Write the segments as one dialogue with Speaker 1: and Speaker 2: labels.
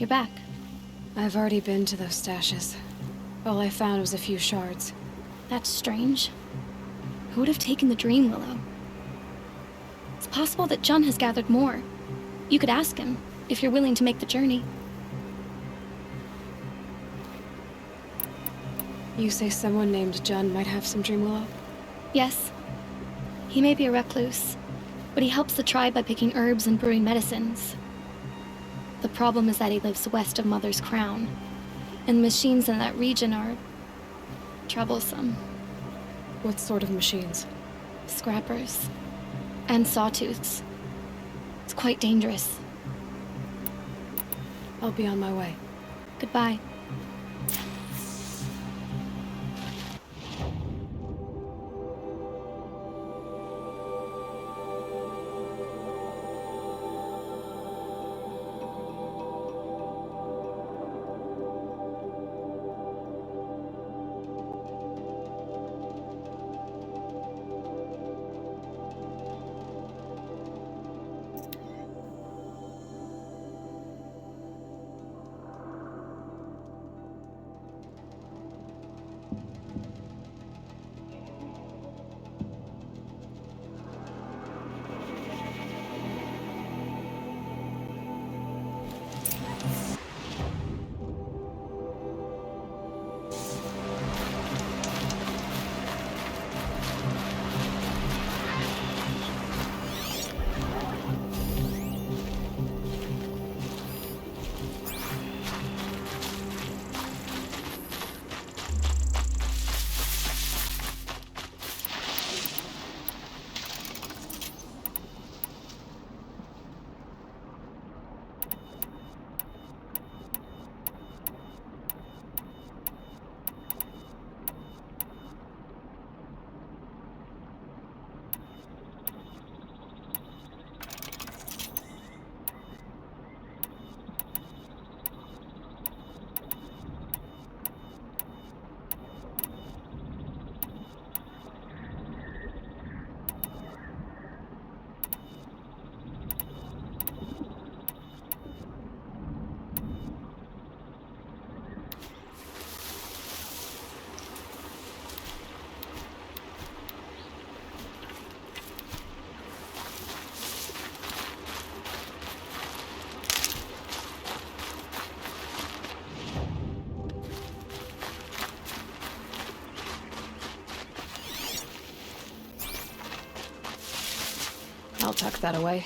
Speaker 1: You're back.
Speaker 2: I've already been to those stashes. All I found was a few shards.
Speaker 1: That's strange. Who would have taken the Dream Willow? It's possible that Jun has gathered more. You could ask him, if you're willing to make the journey.
Speaker 2: You say someone named Jun might have some Dream Willow?
Speaker 1: Yes. He may be a recluse, but he helps the tribe by picking herbs and brewing medicines. The problem is that he lives west of Mother's Crown, and the machines in that region are troublesome.
Speaker 2: What sort of machines?
Speaker 1: Scrappers. And sawtooths. It's quite dangerous.
Speaker 2: I'll be on my way.
Speaker 1: Goodbye.
Speaker 2: I'll tuck that away.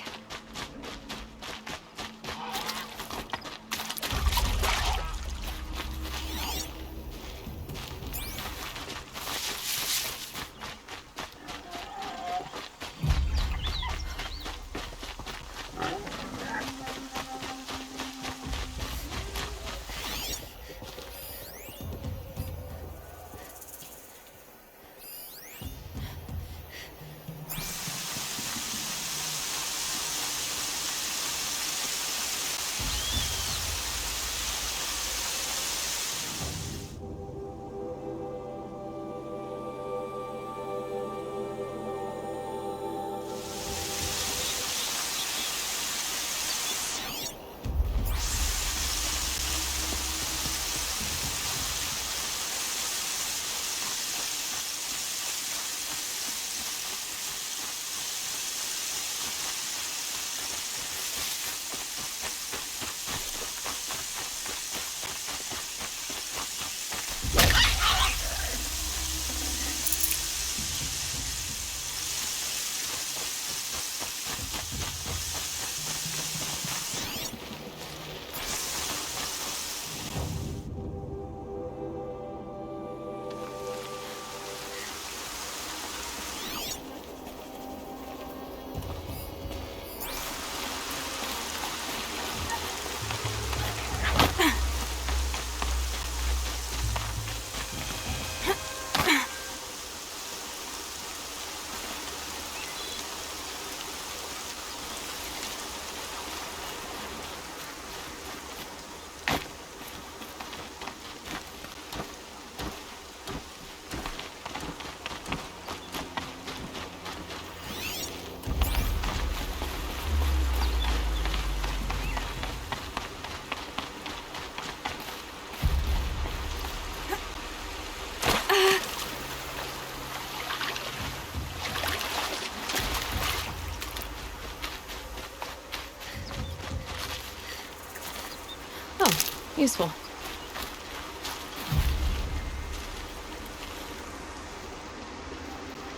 Speaker 2: Useful.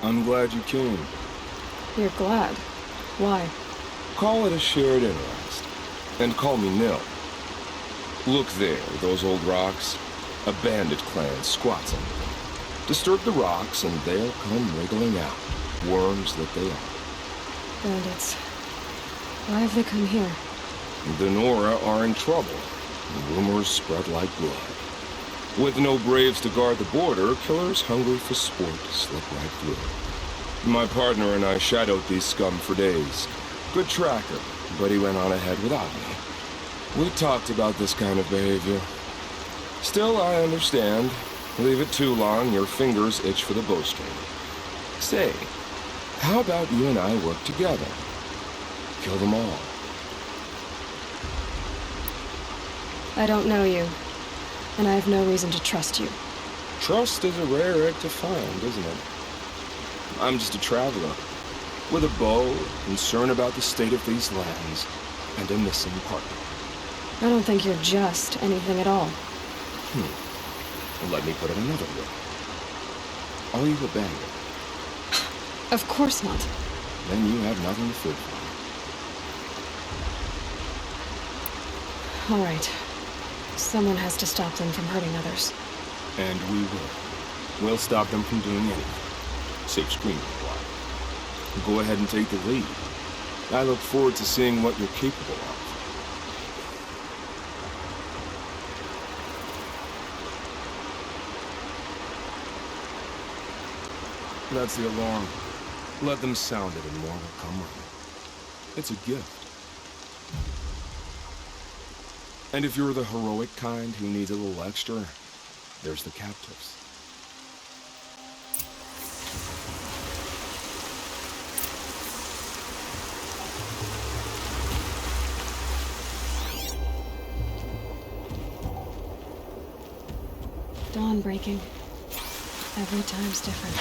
Speaker 3: I'm glad you came.
Speaker 2: You're glad. Why?
Speaker 3: Call it a shared interest. And call me Nil. Look there, those old rocks. A bandit clan squats under them. Disturb the rocks and they'll come wriggling out. Worms that they are.
Speaker 2: Bandits. Why have they come here?
Speaker 3: The Nora are in trouble. Rumors spread like blood. With no braves to guard the border, killers hungry for sport slip right through. My partner and I shadowed these scum for days. Good tracker, but he went on ahead without me. We talked about this kind of behavior. Still, I understand. Leave it too long, your fingers itch for the bowstring. Say, how about you and I work together? Kill them all.
Speaker 2: I don't know you, and I have no reason to trust you.
Speaker 3: Trust is a rare egg to find, isn't it? I'm just a traveler, with a bow, concern about the state of these lands, and a missing partner.
Speaker 2: I don't think you're just anything at all.
Speaker 3: Let me put it another way. Are you a bandit?
Speaker 2: Of course not.
Speaker 3: Then you have nothing to fear from.
Speaker 2: All right. Someone has to stop them from hurting others.
Speaker 3: And we will. We'll stop them from doing anything. Save screaming a while. Go ahead and take the lead. I look forward to seeing what you're capable of. That's the alarm. Let them sound it and more will come running. It's a gift. And if you're the heroic kind who needs a little extra, there's the captives.
Speaker 2: Dawn breaking. Every time's different.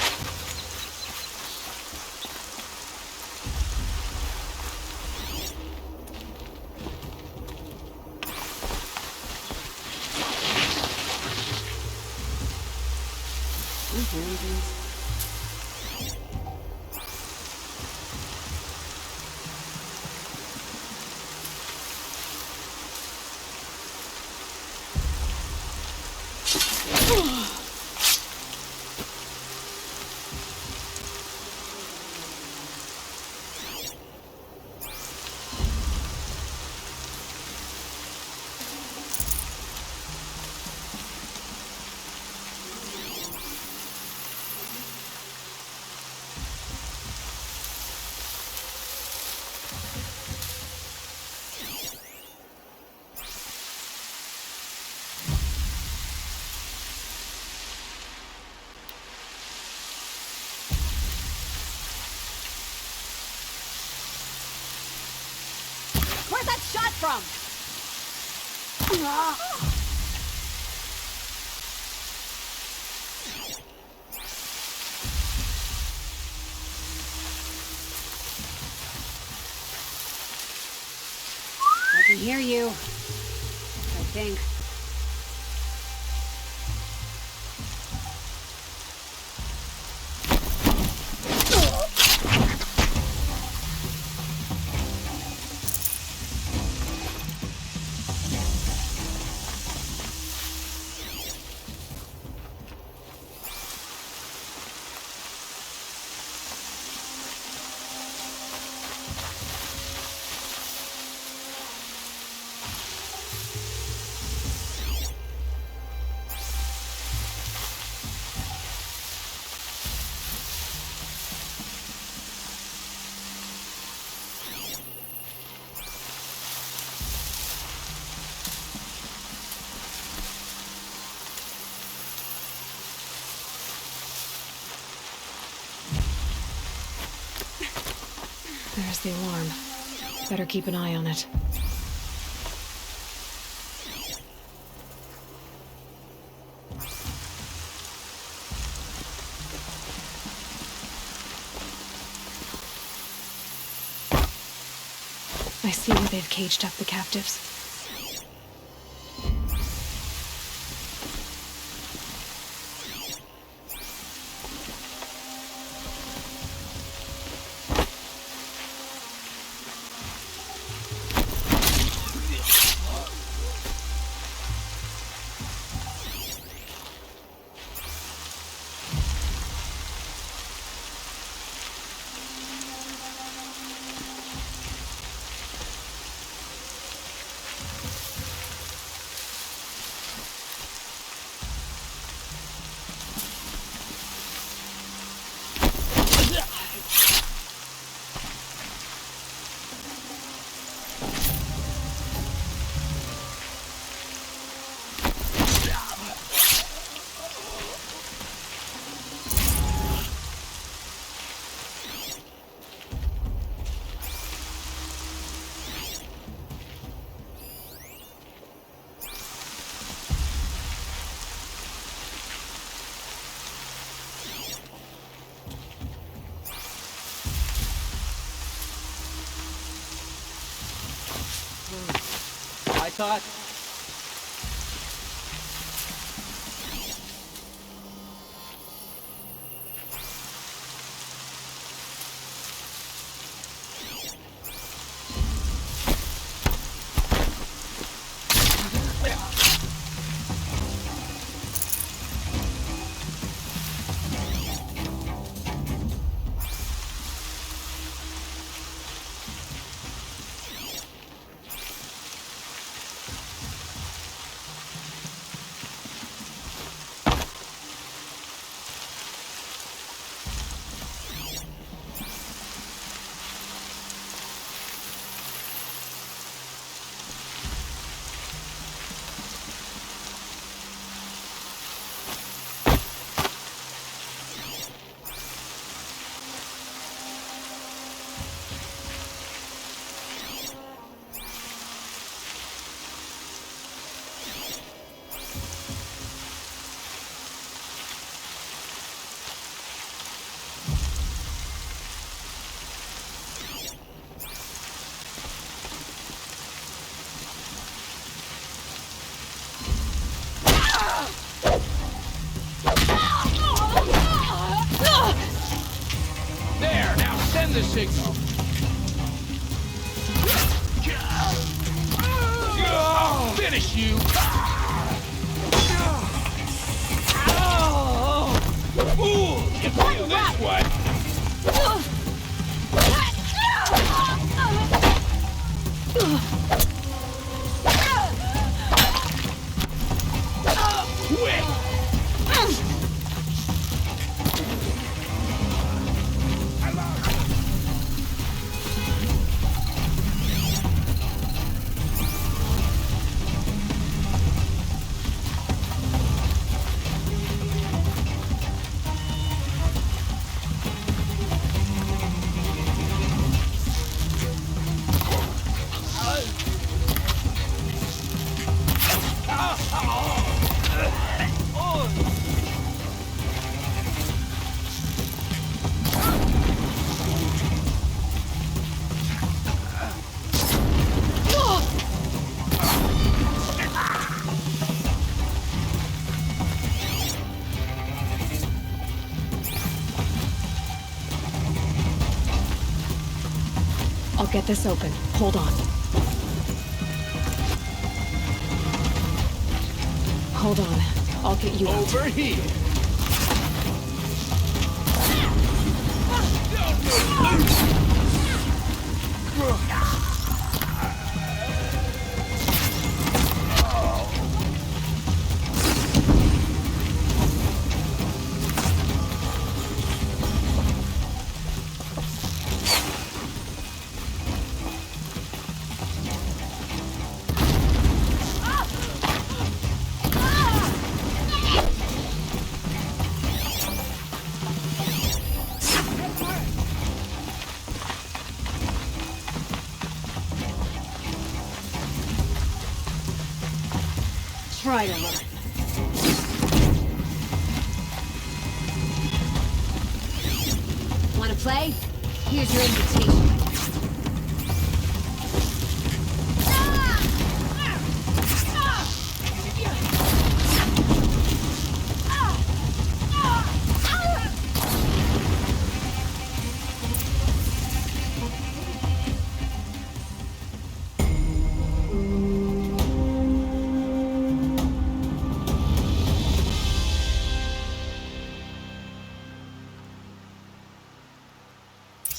Speaker 4: Where's that shot from? I can hear you. I think.
Speaker 2: There's the alarm. Better keep an eye on it. I see where they've caged up the captives.
Speaker 5: thought. There, now send the signal. I'll finish you. Ooh, you feel this one. Quick!
Speaker 2: I'll get this open. Hold on. Hold on. I'll get you out.
Speaker 5: Over here.
Speaker 4: Try to run. Want to play? Here's your invitation.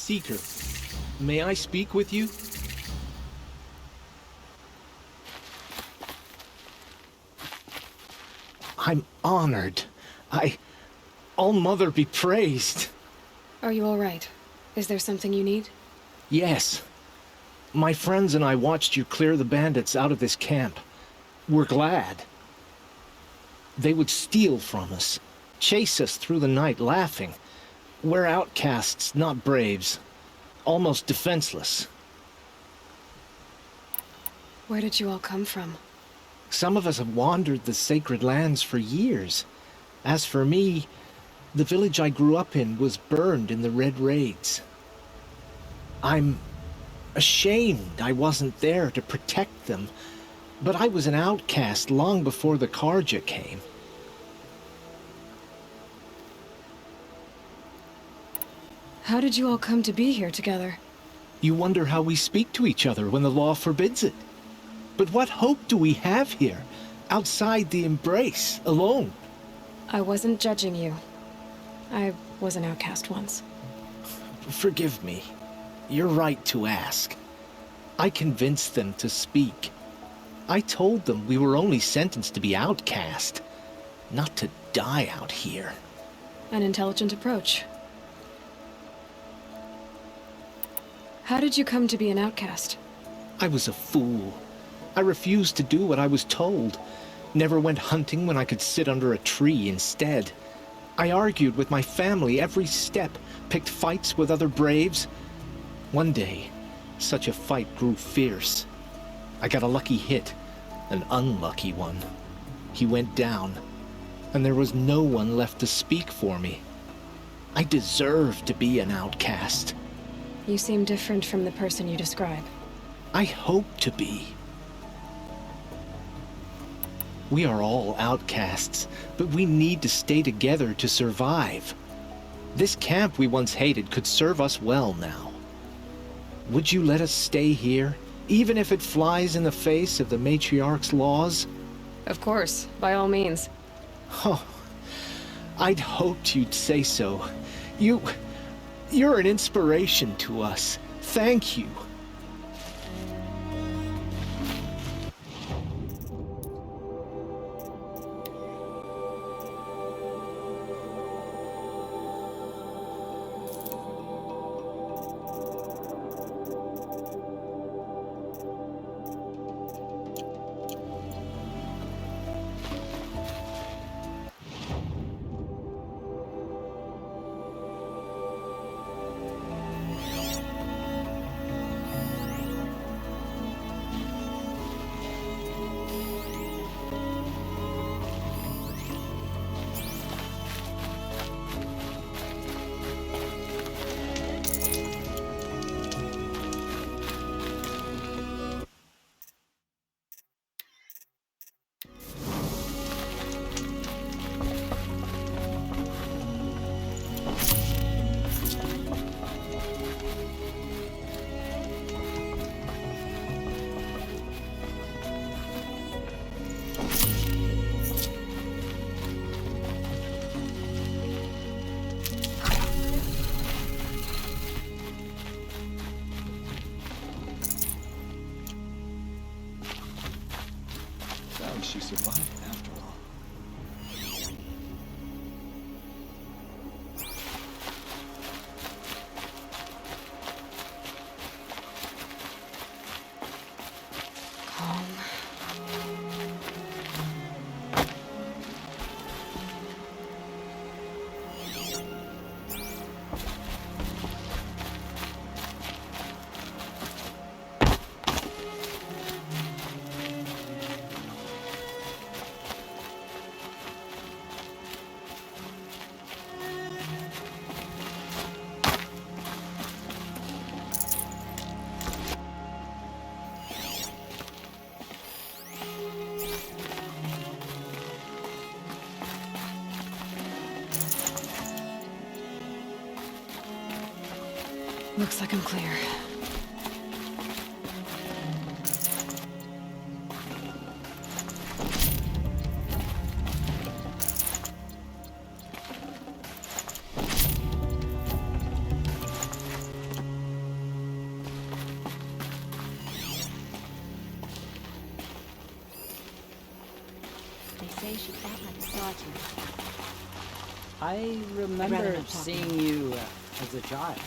Speaker 5: Seeker, may I speak with you? I'm honored. All-Mother be praised.
Speaker 2: Are you all right? Is there something you need?
Speaker 5: Yes. My friends and I watched you clear the bandits out of this camp. We're glad. They would steal from us, chase us through the night laughing. We're outcasts, not braves. Almost defenseless.
Speaker 2: Where did you all come from?
Speaker 5: Some of us have wandered the sacred lands for years. As for me, the village I grew up in was burned in the Red Raids. I'm ashamed I wasn't there to protect them, But I was an outcast long before the Karja came.
Speaker 2: How did you all come to be here together?
Speaker 5: You wonder how we speak to each other when the law forbids it. But what hope do we have here, outside the embrace, alone?
Speaker 2: I wasn't judging you. I was an outcast once.
Speaker 5: Forgive me. You're right to ask. I convinced them to speak. I told them we were only sentenced to be outcast, not to die out here.
Speaker 2: An intelligent approach. How did you come to be an outcast?
Speaker 5: I was a fool. I refused to do what I was told. Never went hunting when I could sit under a tree instead. I argued with my family every step, picked fights with other braves. One day, such a fight grew fierce. I got a lucky hit, an unlucky one. He went down, and there was no one left to speak for me. I deserved to be an outcast.
Speaker 2: You seem different from the person you describe.
Speaker 5: I hope to be. We are all outcasts, but we need to stay together to survive. This camp we once hated could serve us well now. Would you let us stay here, even if it flies in the face of the matriarch's laws?
Speaker 2: Of course, by all means.
Speaker 5: Oh, I'd hoped you'd say so. You're an inspiration to us. Thank you.
Speaker 6: She survived after all.
Speaker 2: Calm. Looks like I'm clear.
Speaker 4: They say she fought like a sawtooth.
Speaker 7: I
Speaker 4: rather
Speaker 7: remember
Speaker 4: not talk
Speaker 7: seeing you as a child.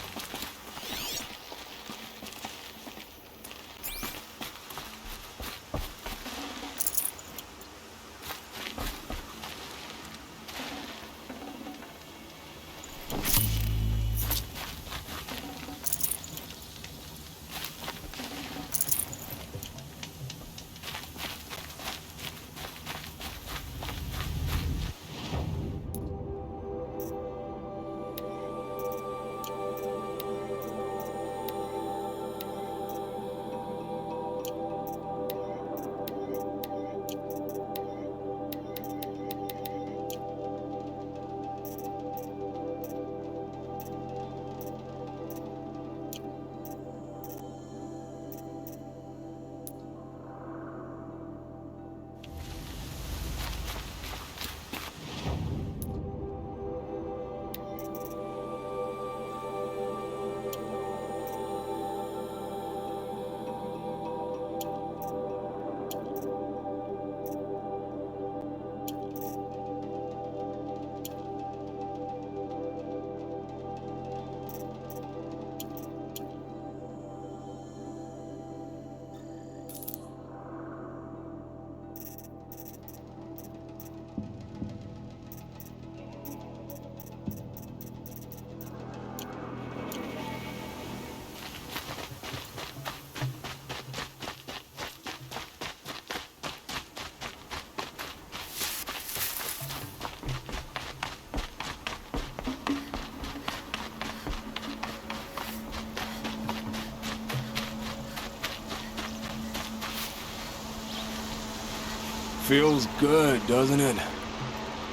Speaker 3: Feels good, doesn't it?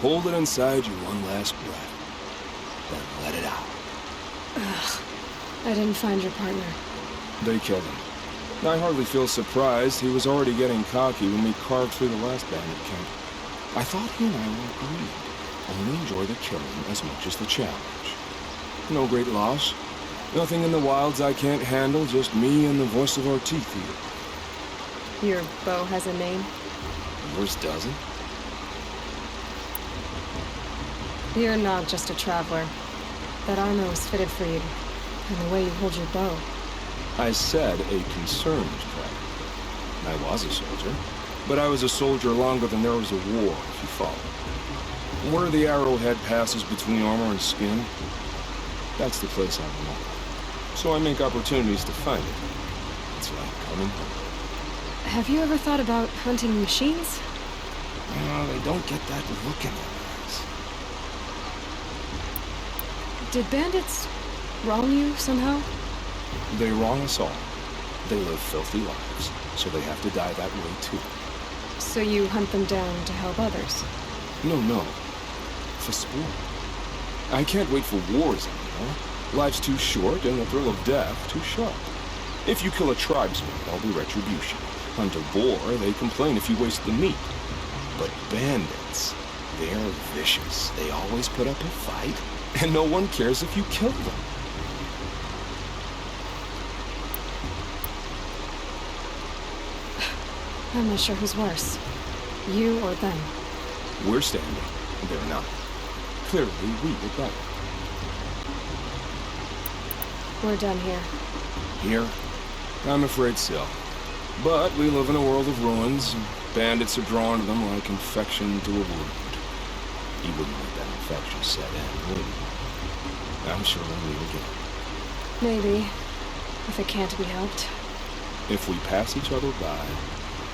Speaker 3: Hold it inside you one last breath, then let it out.
Speaker 2: I didn't find your partner.
Speaker 3: They killed him. I hardly feel surprised. He was already getting cocky when we carved through the last bandit camp. I thought he and I were agreed. Only enjoy the killing as much as the challenge. No great loss. Nothing in the wilds I can't handle, just me and the voice of our teeth here.
Speaker 2: Your bow has a name?
Speaker 3: Yours doesn't?
Speaker 2: You're not just a traveler. That armor was fitted for you, and the way you hold your bow.
Speaker 3: I said a concerned traveler. I was a soldier, but I was a soldier longer than there was a war, if you follow. Where the arrowhead passes between armor and skin, that's the place I belong. So I make opportunities to find it. It's like coming home.
Speaker 2: Have you ever thought about hunting machines?
Speaker 3: No, they don't get that look in their eyes.
Speaker 2: Did bandits wrong you somehow?
Speaker 3: They wrong us all. They live filthy lives, so they have to die that way too.
Speaker 2: So you hunt them down to help others?
Speaker 3: No. For sport. I can't wait for wars anymore. Life's too short, and the thrill of death too sharp. If you kill a tribesman, there'll be retribution. Hunt a boar, they complain if you waste the meat. But bandits, they're vicious. They always put up a fight, and no one cares if you kill them.
Speaker 2: I'm not sure who's worse. You or them.
Speaker 3: We're standing, they're not. Clearly, we were better.
Speaker 2: We're done here.
Speaker 3: Here? I'm afraid so. But we live in a world of ruins, and bandits are drawn to them like infection to a wound. You wouldn't let that infection set in, would you? I'm sure we'll meet again.
Speaker 2: Maybe. If it can't be helped.
Speaker 3: If we pass each other by,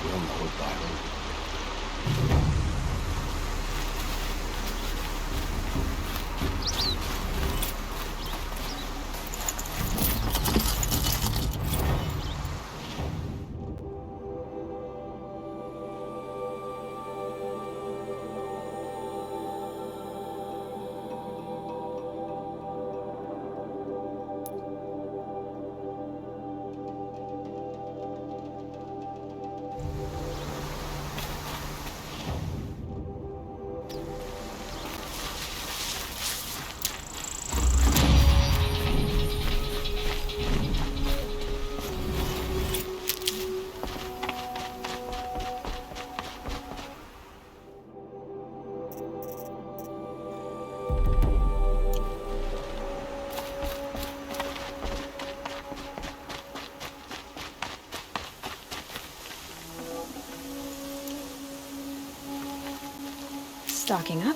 Speaker 3: we'll know it by heart.
Speaker 2: Stocking up.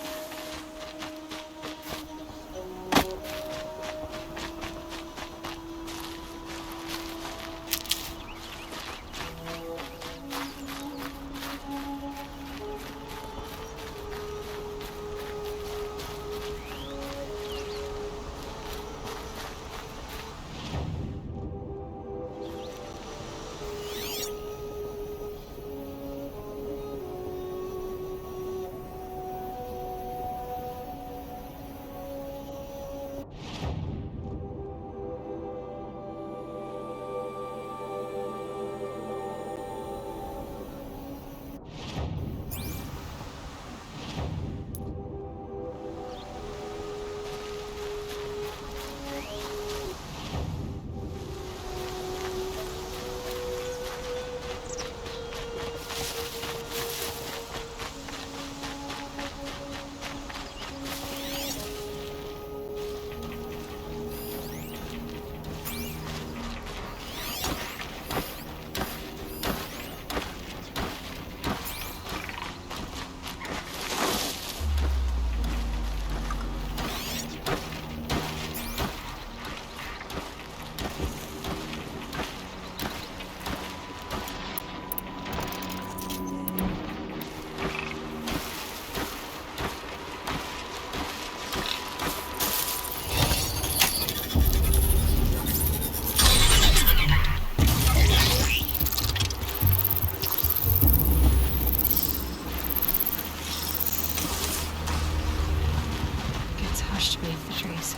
Speaker 2: crushed beneath the trees.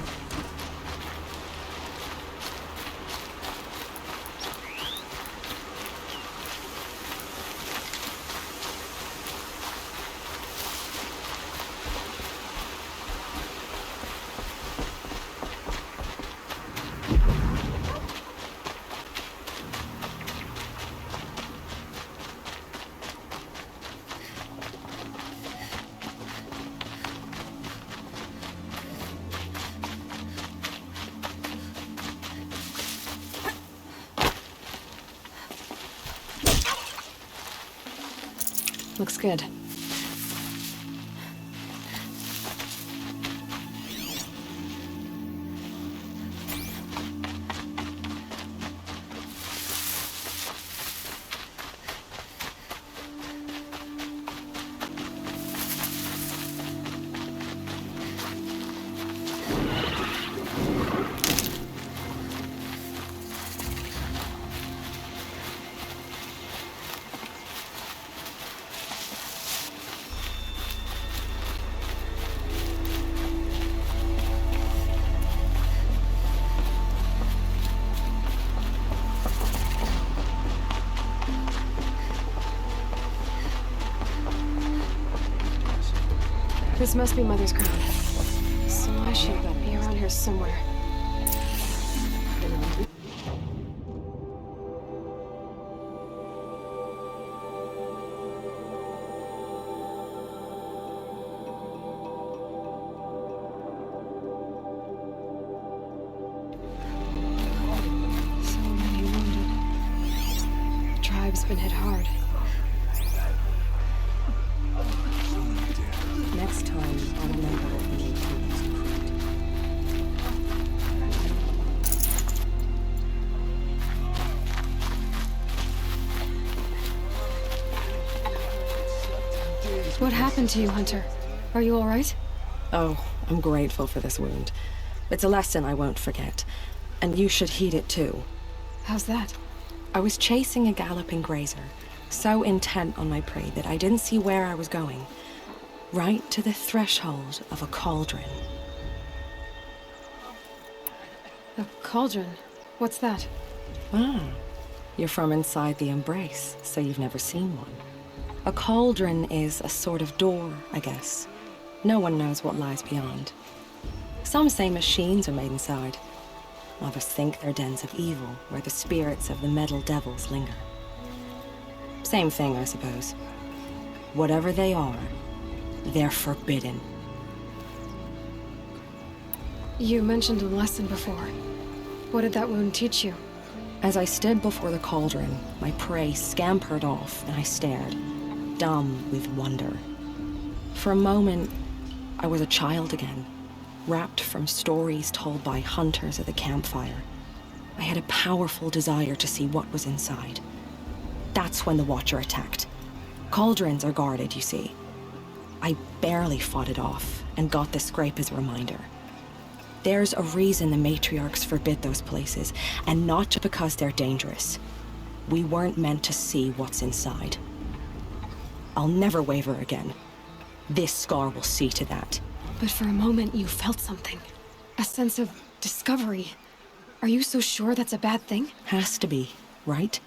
Speaker 2: Looks good. This must be Mother's crown. So I should be around here somewhere. So many wounded. The tribe's been hit hard.
Speaker 6: Next time, I'll remember what we need to
Speaker 2: What happened to you, Hunter? Are you all right?
Speaker 6: Oh, I'm grateful for this wound. It's a lesson I won't forget. And you should heed it too.
Speaker 2: How's that?
Speaker 6: I was chasing a galloping grazer, so intent on my prey that I didn't see where I was going. Right to the threshold of a cauldron.
Speaker 2: A cauldron? What's that?
Speaker 6: Ah, you're from inside the Embrace, so you've never seen one. A cauldron is a sort of door, I guess. No one knows what lies beyond. Some say machines are made inside. Others think they're dens of evil, where the spirits of the metal devils linger. Same thing, I suppose. Whatever they are, they're forbidden.
Speaker 2: You mentioned a lesson before. What did that wound teach you?
Speaker 6: As I stood before the cauldron, my prey scampered off, and I stared, dumb with wonder. For a moment, I was a child again, wrapped from stories told by hunters at the campfire. I had a powerful desire to see what was inside. That's when the Watcher attacked. Cauldrons are guarded, you see. I barely fought it off, and got the scrape as a reminder. There's a reason the matriarchs forbid those places, and not because they're dangerous. We weren't meant to see what's inside. I'll never waver again. This scar will see to that.
Speaker 2: But for a moment you felt something. A sense of discovery. Are you so sure that's a bad thing?
Speaker 6: Has to be, right?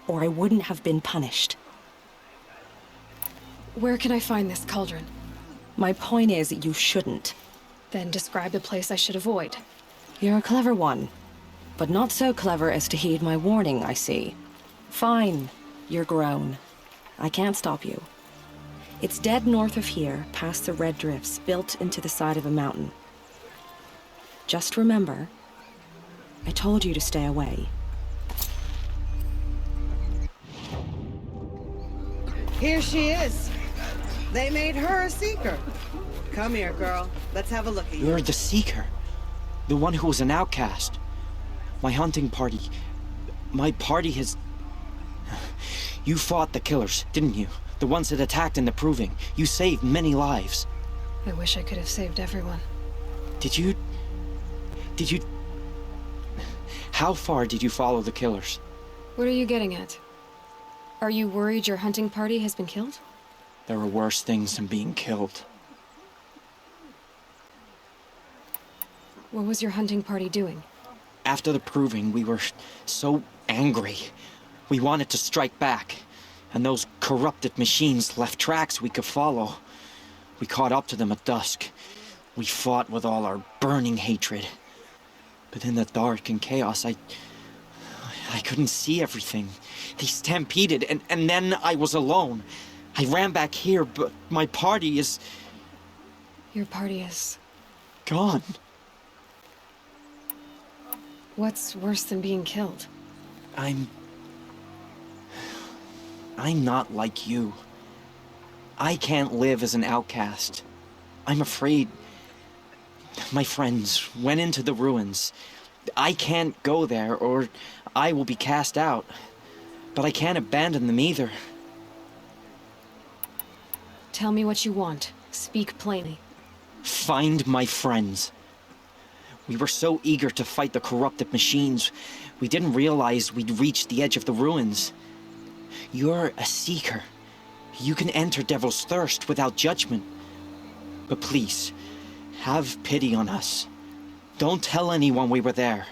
Speaker 6: Or I wouldn't have been punished.
Speaker 2: Where can I find this cauldron?
Speaker 6: My point is, you shouldn't.
Speaker 2: Then describe the place I should avoid.
Speaker 6: You're a clever one. But not so clever as to heed my warning, I see. Fine. You're grown. I can't stop you. It's dead north of here, past the red drifts, built into the side of a mountain. Just remember, I told you to stay away.
Speaker 8: Here she is. They made her a seeker. Come here, girl. Let's have a look at you.
Speaker 9: You're the Seeker. The one who was an outcast. My hunting party. My party has... You fought the killers, didn't you? The ones that attacked in the Proving. You saved many lives.
Speaker 2: I wish I could have saved everyone.
Speaker 9: Did you... How far did you follow the killers?
Speaker 2: What are you getting at? Are you worried your hunting party has been killed?
Speaker 9: There are worse things than being killed.
Speaker 2: What was your hunting party doing?
Speaker 9: After the proving, we were so angry. We wanted to strike back, and those corrupted machines left tracks we could follow. We caught up to them at dusk. We fought with all our burning hatred. But in the dark and chaos, I couldn't see everything. They stampeded, and then I was alone. I ran back here, but my party is...
Speaker 2: Your party is...
Speaker 9: gone.
Speaker 2: What's worse than being killed?
Speaker 9: I'm not like you. I can't live as an outcast. I'm afraid. My friends went into the ruins. I can't go there, or I will be cast out. But I can't abandon them either.
Speaker 2: Tell me what you want. Speak plainly.
Speaker 9: Find my friends. We were so eager to fight the corrupted machines, we didn't realize we'd reached the edge of the ruins. You're a seeker. You can enter Devil's Thirst without judgment. But please, have pity on us. Don't tell anyone we were there.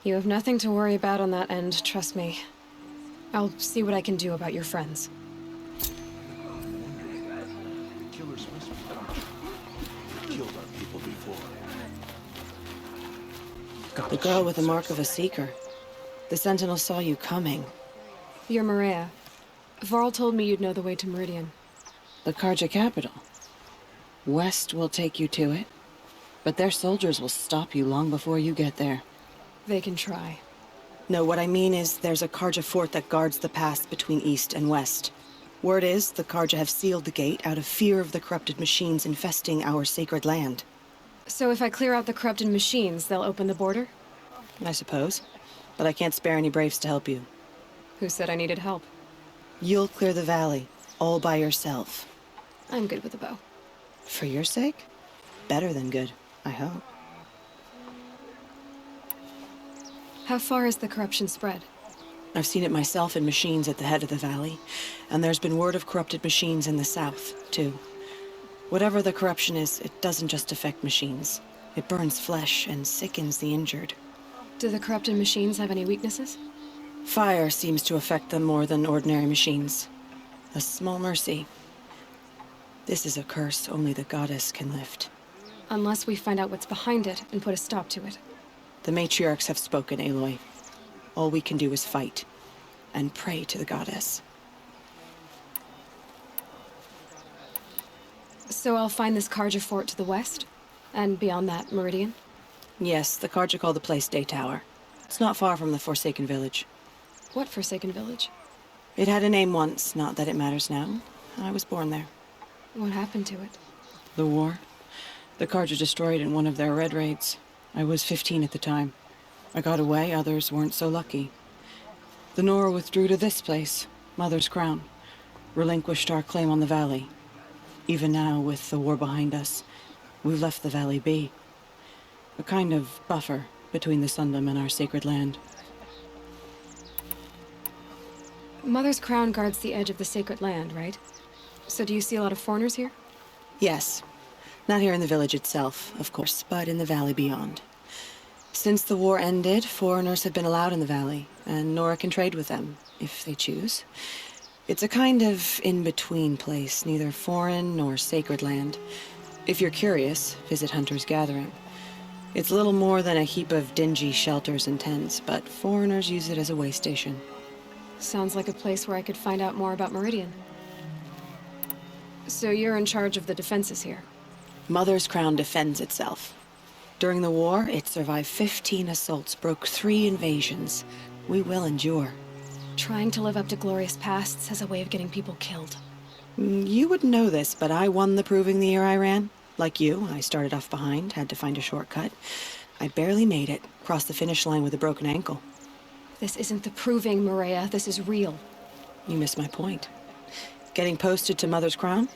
Speaker 2: You have nothing to worry about on that end, trust me. I'll see what I can do about your friends.
Speaker 3: Killers must be killed our people before.
Speaker 8: The girl with the mark of a seeker. The Sentinel saw you coming.
Speaker 2: You're Maria. Varl told me you'd know the way to Meridian.
Speaker 8: The Karja capital. West will take you to it, but their soldiers will stop you long before you get there.
Speaker 2: They can try.
Speaker 8: No, what I mean is there's a Karja fort that guards the pass between East and West. Word is the Karja have sealed the gate out of fear of the corrupted machines infesting our sacred land.
Speaker 2: So if I clear out the corrupted machines, they'll open the border?
Speaker 8: I suppose. But I can't spare any braves to help you.
Speaker 2: Who said I needed help?
Speaker 8: You'll clear the valley, all by yourself.
Speaker 2: I'm good with a bow.
Speaker 8: For your sake? Better than good, I hope.
Speaker 2: How far has the corruption spread?
Speaker 8: I've seen it myself in machines at the head of the valley, and there's been word of corrupted machines in the south, too. Whatever the corruption is, it doesn't just affect machines. It burns flesh and sickens the injured.
Speaker 2: Do the corrupted machines have any weaknesses?
Speaker 8: Fire seems to affect them more than ordinary machines. A small mercy. This is a curse only the goddess can lift.
Speaker 2: Unless we find out what's behind it and put a stop to it.
Speaker 8: The matriarchs have spoken, Aloy. All we can do is fight, and pray to the goddess.
Speaker 2: So I'll find this Karja fort to the west? And beyond that, Meridian?
Speaker 8: Yes, the Karja call the place Day Tower. It's not far from the Forsaken Village.
Speaker 2: What Forsaken Village?
Speaker 8: It had a name once, not that it matters now. I was born there.
Speaker 2: What happened to it?
Speaker 8: The war. The Karja destroyed in one of their red raids. I was 15 at the time. I got away, others weren't so lucky. The Nora withdrew to this place, Mother's Crown. Relinquished our claim on the valley. Even now, with the war behind us, we've left the valley be. A kind of buffer between the Sundom and our sacred land.
Speaker 2: Mother's Crown guards the edge of the sacred land, right? So do you see a lot of foreigners here?
Speaker 8: Yes. Not here in the village itself, of course, but in the valley beyond. Since the war ended, foreigners have been allowed in the valley, and Nora can trade with them, if they choose. It's a kind of in-between place, neither foreign nor sacred land. If you're curious, visit Hunter's Gathering. It's little more than a heap of dingy shelters and tents, but foreigners use it as a way station.
Speaker 2: Sounds like a place where I could find out more about Meridian. So you're in charge of the defenses here?
Speaker 8: Mother's Crown defends itself. During the war, it survived 15 assaults, broke 3 invasions. We will endure.
Speaker 2: Trying to live up to glorious pasts has a way of getting people killed.
Speaker 8: You wouldn't know this, but I won the proving the year I ran. Like you, I started off behind, had to find a shortcut. I barely made it, crossed the finish line with a broken ankle.
Speaker 2: This isn't the proving, Maria. This is real.
Speaker 8: You missed my point. Getting posted to Mother's Crown?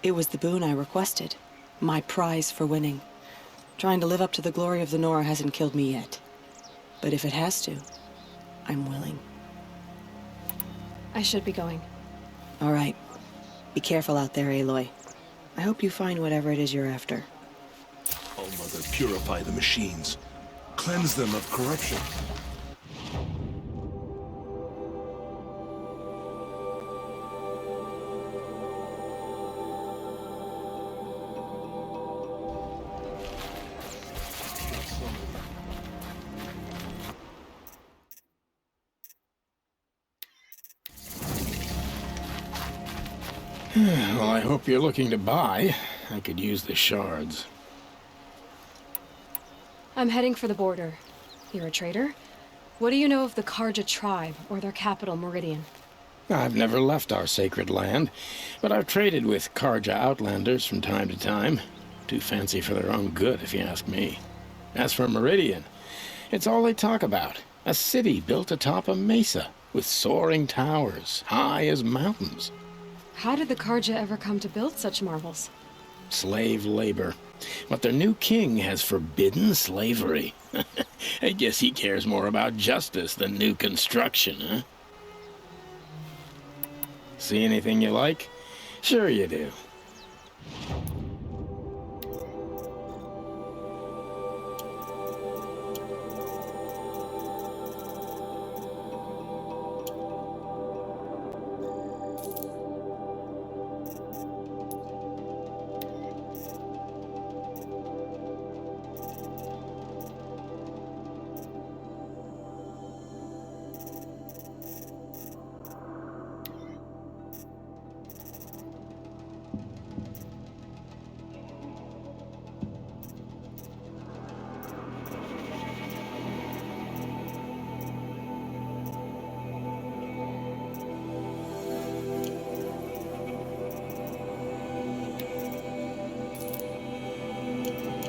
Speaker 8: It was the boon I requested. My prize for winning. Trying to live up to the glory of the Nora hasn't killed me yet. But if it has to, I'm willing.
Speaker 2: I should be going.
Speaker 8: All right. Be careful out there, Aloy. I hope you find whatever it is you're after.
Speaker 3: Almost.
Speaker 10: Mother purify the machines. Cleanse them of corruption.
Speaker 11: Well, I hope you're looking to buy. I could use the shards.
Speaker 2: I'm heading for the border. You're a trader? What do you know of the Karja tribe, or their capital, Meridian?
Speaker 11: I've never left our sacred land, but I've traded with Karja outlanders from time to time. Too fancy for their own good, if you ask me. As for Meridian, it's all they talk about. A city built atop a mesa, with soaring towers, high as mountains.
Speaker 2: How did the Karja ever come to build such marvels?
Speaker 11: Slave labor. But their new king has forbidden slavery. I guess he cares more about justice than new construction, huh? See anything you like? Sure you do.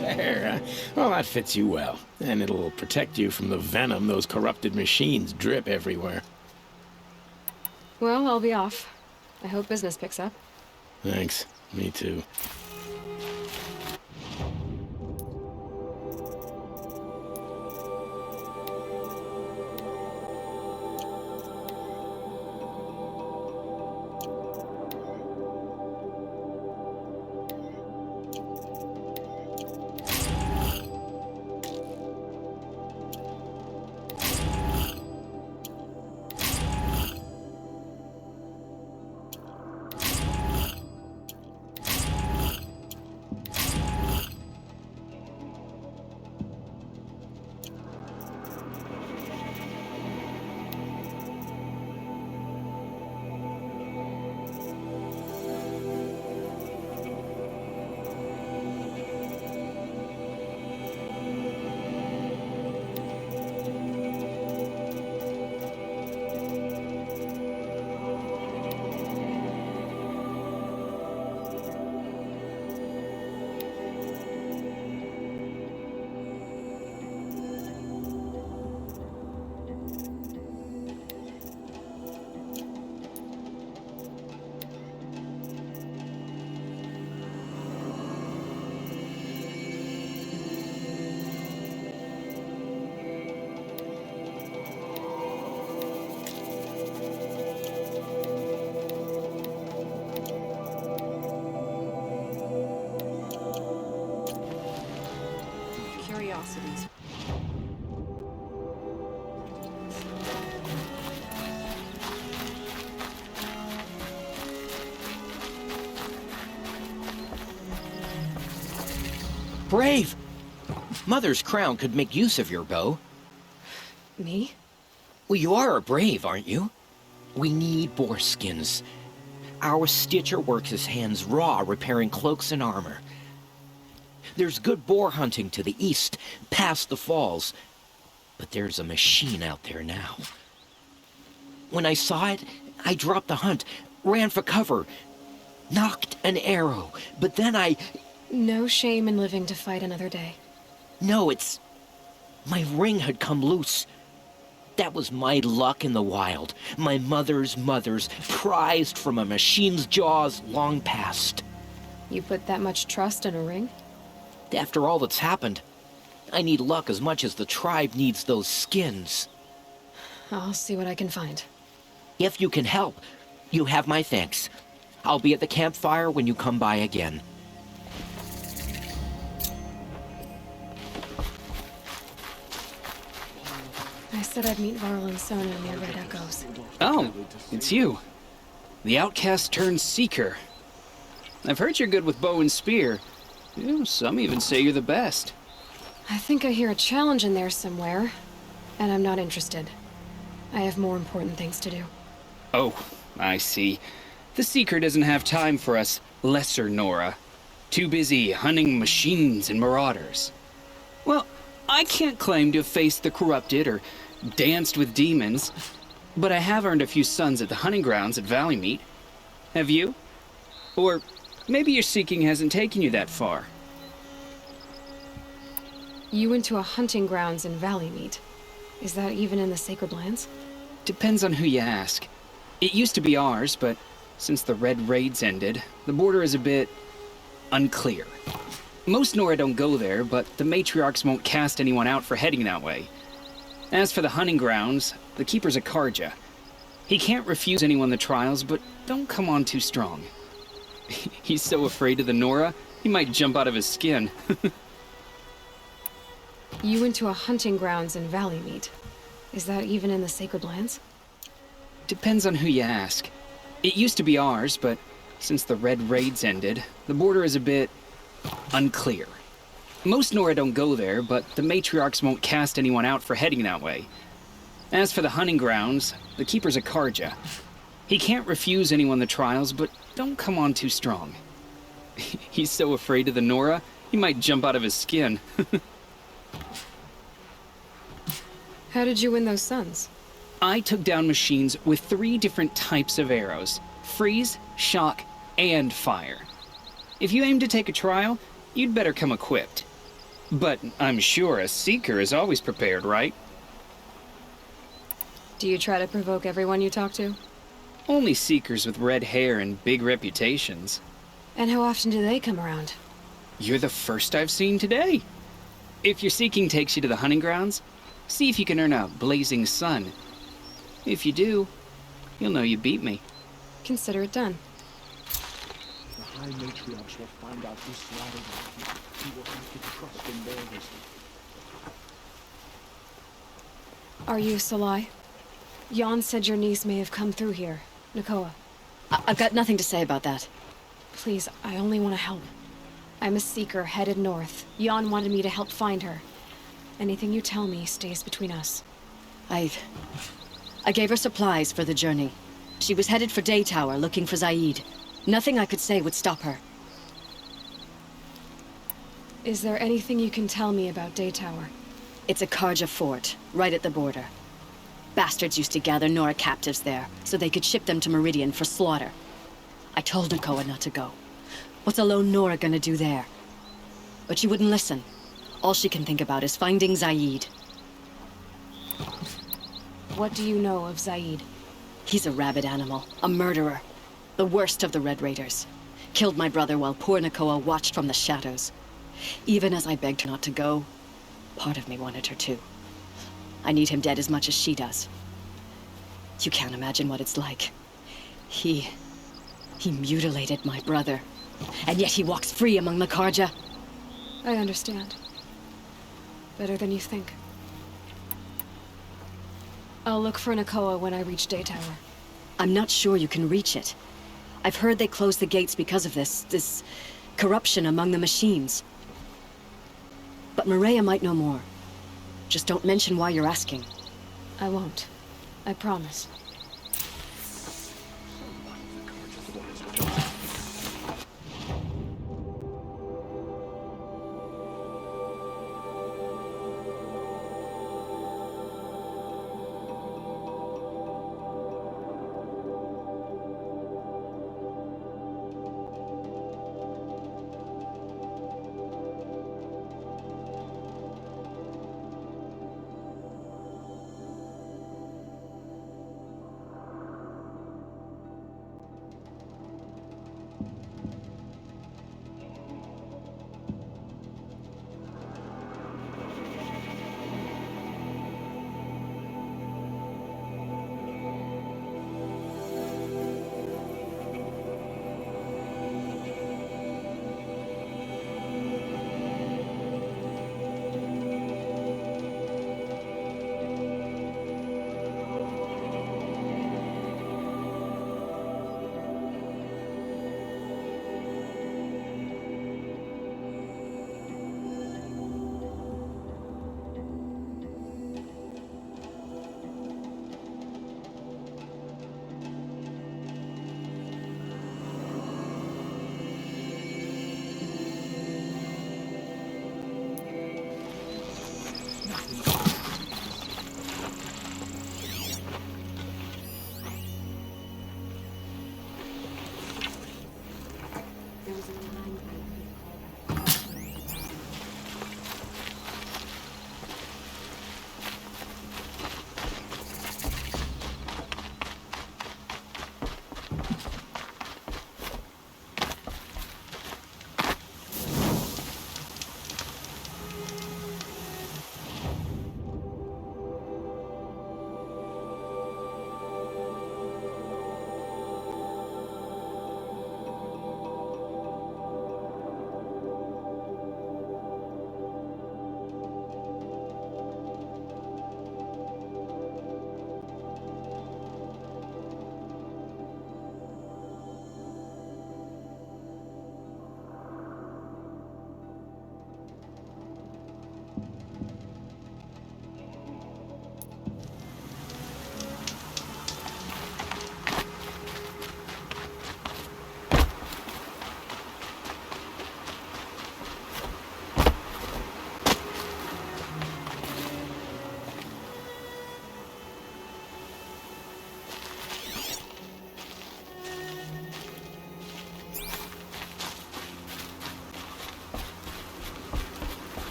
Speaker 11: There. Well, that fits you well. And it'll protect you from the venom those corrupted machines drip everywhere.
Speaker 2: Well, I'll be off. I hope business picks up.
Speaker 11: Thanks. Me too.
Speaker 6: Curiosities.
Speaker 9: Brave! Mother's crown could make use of your bow.
Speaker 2: Me?
Speaker 9: Well, you are a brave, aren't you? We need boar skins. Our stitcher works his hands raw repairing cloaks and armor. There's good boar hunting to the east, past the falls. But there's a machine out there now. When I saw it, I dropped the hunt, ran for cover, knocked an arrow, but then I...
Speaker 2: No shame in living to fight another day.
Speaker 9: No, it's... My ring had come loose. That was my luck in the wild. My mother's prized from a machine's jaws long past.
Speaker 2: You put that much trust in a ring?
Speaker 9: After all that's happened, I need luck as much as the tribe needs those skins.
Speaker 2: I'll see what I can find.
Speaker 9: If you can help, you have my thanks. I'll be at the campfire when you come by again.
Speaker 2: I said I'd meet Varl and Sona near Red Echoes.
Speaker 12: Oh, it's you. The outcast turned seeker. I've heard you're good with bow and spear. Some even say you're the best.
Speaker 2: I think I hear a challenge in there somewhere, and I'm not interested. I have more important things to do.
Speaker 12: Oh, I see. The Seeker doesn't have time for us lesser Nora. Too busy hunting machines and marauders. Well, I can't claim to have faced the corrupted or danced with demons, but I have earned a few sons at the hunting grounds at Valleymeet. Have you? Or maybe your seeking hasn't taken you that far.
Speaker 2: You went to a hunting grounds in Valleymeet. Is that even in the Sacred Lands?
Speaker 12: Depends on who you ask. It used to be ours, but since the Red Raids ended, the border is a bit unclear. Most Nora don't go there, but the matriarchs won't cast anyone out for heading that way. As for the hunting grounds, the keeper's a Karja. He can't refuse anyone the trials, but don't come on too strong. He's so afraid of the Nora, he might jump out of his skin.
Speaker 2: You went to a hunting grounds in Valleymeet. Is that even in the Sacred Lands?
Speaker 12: Depends on who you ask. It used to be ours, but since the Red Raids ended, the border is a bit unclear. Most Nora don't go there, but the matriarchs won't cast anyone out for heading that way. As for the hunting grounds, the keeper's a Karja. He can't refuse anyone the trials, but don't come on too strong. He's so afraid of the Nora, he might jump out of his skin.
Speaker 2: How did you win those sons?
Speaker 12: I took down machines with 3 different types of arrows: freeze, shock, and fire. If you aim to take a trial, you'd better come equipped. But I'm sure a seeker is always prepared, right?
Speaker 2: Do you try to provoke everyone you talk to?
Speaker 12: Only seekers with red hair and big reputations.
Speaker 2: And how often do they come around?
Speaker 12: You're the first I've seen today. If your seeking takes you to the hunting grounds, see if you can earn a blazing sun. If you do, you'll know you beat me.
Speaker 2: Consider it done.
Speaker 10: The High Matriarchs will find out who slaughtered them. He will have to trust in their wisdom.
Speaker 2: Are you Salai? Jan said your niece may have come through here. Nakoa.
Speaker 13: I've got nothing to say about that.
Speaker 2: Please, I only want to help. I'm a seeker headed north. Jan wanted me to help find her. Anything you tell me stays between us.
Speaker 13: I gave her supplies for the journey. She was headed for Day Tower looking for Zaid. Nothing I could say would stop her.
Speaker 2: Is there anything you can tell me about Day Tower?
Speaker 13: It's a Karja fort, right at the border. Bastards used to gather Nora captives there, so they could ship them to Meridian for slaughter. I told Nakoa not to go. What's a lone Nora gonna do there? But she wouldn't listen. All she can think about is finding Zaid.
Speaker 2: What do you know of Zaid?
Speaker 13: He's a rabid animal, a murderer. The worst of the Red Raiders. Killed my brother while poor Nakoa watched from the shadows. Even as I begged her not to go, part of me wanted her to. I need him dead as much as she does. You can't imagine what it's like. He mutilated my brother. And yet he walks free among the Karja.
Speaker 2: I understand. Better than you think. I'll look for Nakoa when I reach Day Tower.
Speaker 13: I'm not sure you can reach it. I've heard they closed the gates because of this corruption among the machines. But Maria might know more. Just don't mention why you're asking.
Speaker 2: I won't. I promise.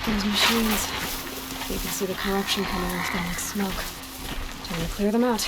Speaker 2: Those machines. You can see the corruption coming off them like smoke. Time to clear them out.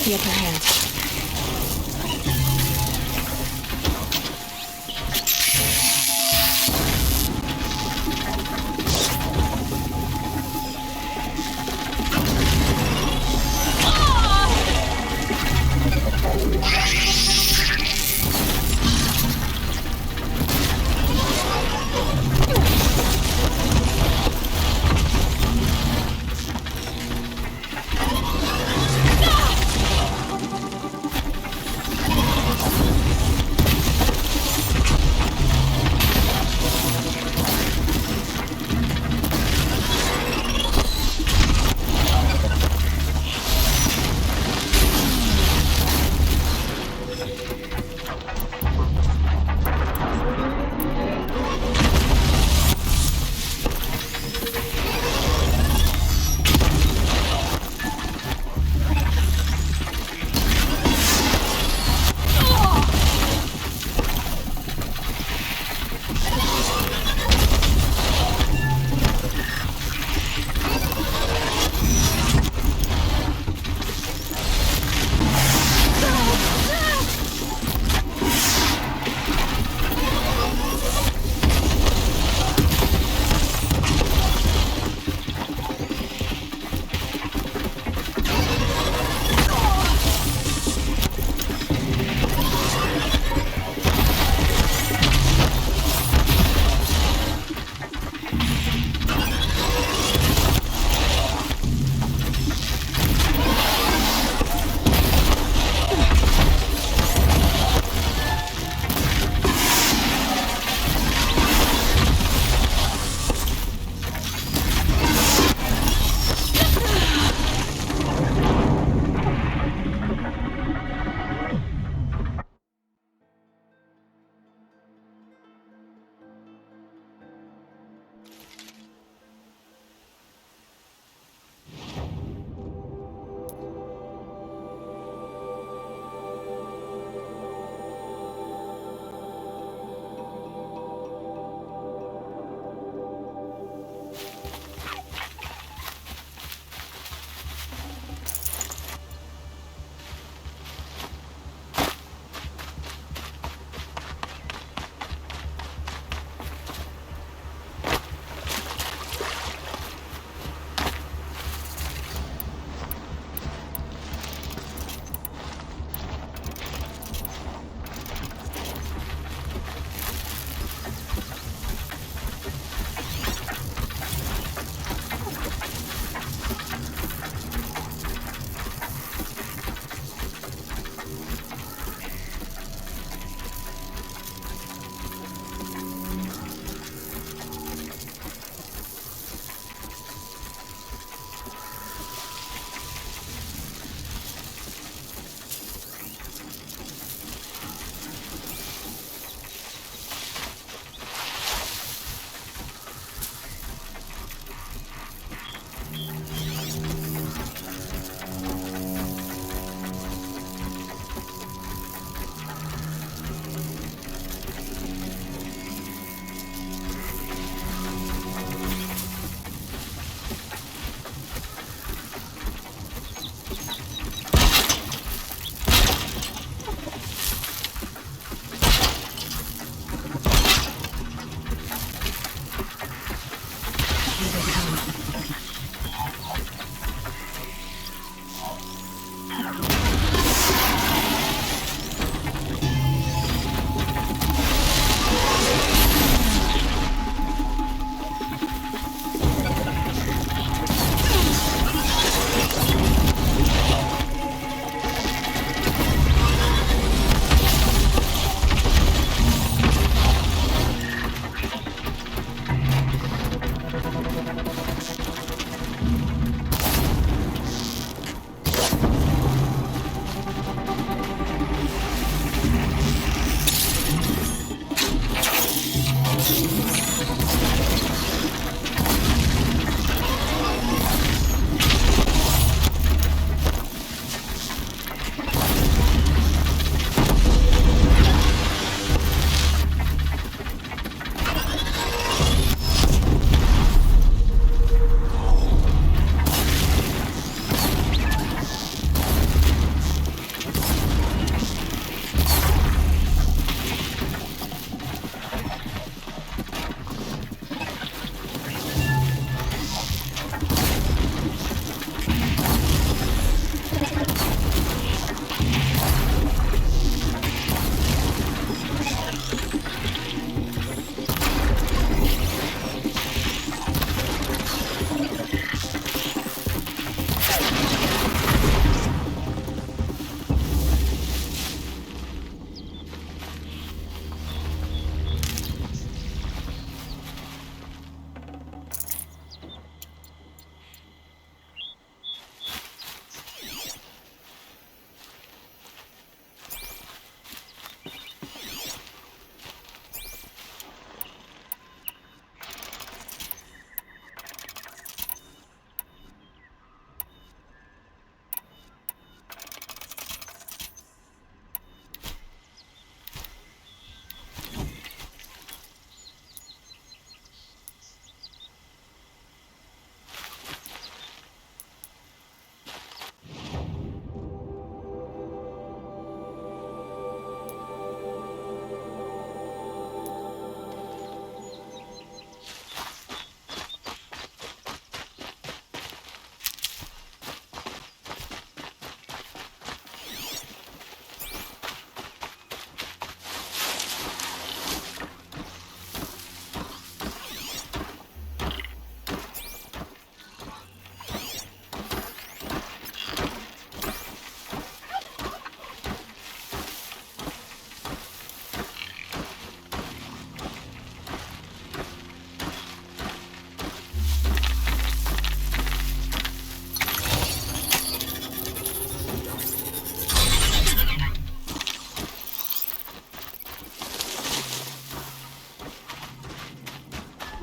Speaker 8: the upper hand.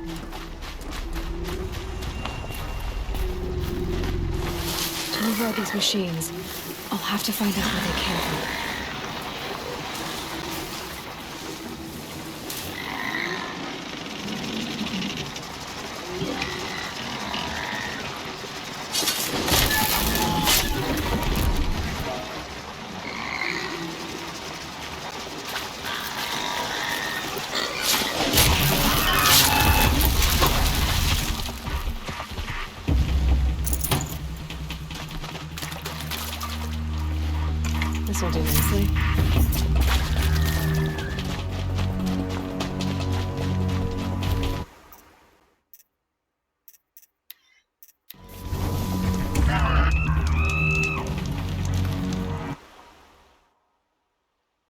Speaker 2: To override these machines, I'll have to find out where they came from. This will do nicely.